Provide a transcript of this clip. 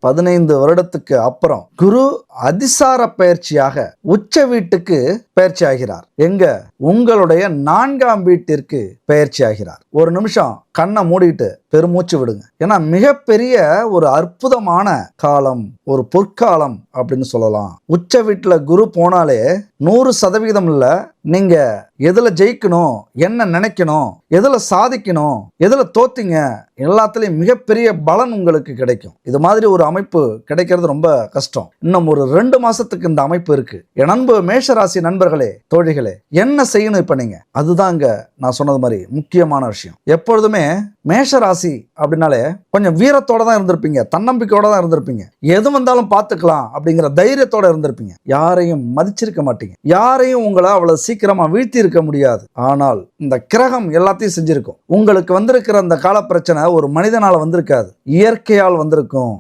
15 வருடத்துக்கு அப்புறம் குரு அதிசார பயிற்சியாக உச்ச வீட்டுக்கு பயிற்சி ஆகிறார். எங்க? உங்களுடைய 4ஆம் வீட்டிற்கு பயிற்சி ஆகிறார். ஒரு நிமிஷம் கண்ணை மூடிட்டு பெருமூச்சு விடுங்க. ஏன்னா மிகப்பெரிய ஒரு அற்புதமான காலம், ஒரு பொற்காலம் அப்படின்னு சொல்லலாம். உச்ச வீட்டுல குரு போனாலே 100% இல்ல, நீங்க எதுல ஜெயிக்கணும், என்ன நினைக்கணும், எதுல சாதிக்கணும், எதுல தோத்தீங்க, எல்லாத்துலயும் மிகப்பெரிய பலன் உங்களுக்கு கிடைக்கும். இது மாதிரி ஒரு அமைப்பு கிடைக்கிறது ரொம்ப கஷ்டம். இன்னும் ஒரு 2 மாசத்துக்கு இந்த அமைப்பு இருக்கு. என் அன்பு மேஷராசி நண்பர்களே, தோழிகளே, என்ன செய்யணும் இப்ப நீங்க? அதுதாங்க நான் சொன்னது மாதிரி முக்கியமான விஷயம். எப்பொழுதுமே மேஷராசி அப்படின்னாலே கொஞ்சம் வீரத்தோட தான் இருந்திருப்பீங்க, தன்னம்பிக்கையோட தான் இருந்திருப்பீங்க, எது வந்தாலும் பார்த்துக்கலாம் அப்படிங்கிற தைரியத்தோட இருந்திருப்பீங்க. யாரையும் மதிச்சிருக்க மாட்டீங்க, யாரையும் உங்களை அவ்வளவு சீக்கிரமா வீழ்த்தி இருக்க முடியாது. ஆனால் இந்த கிரகம் எல்லாத்தையும் செஞ்சிருக்கும். உங்களுக்கு வந்திருக்கிற அந்த கால பிரச்சனை ஒரு மனிதனால வந்திருக்காது, இயற்கையால் வந்திருக்கும்.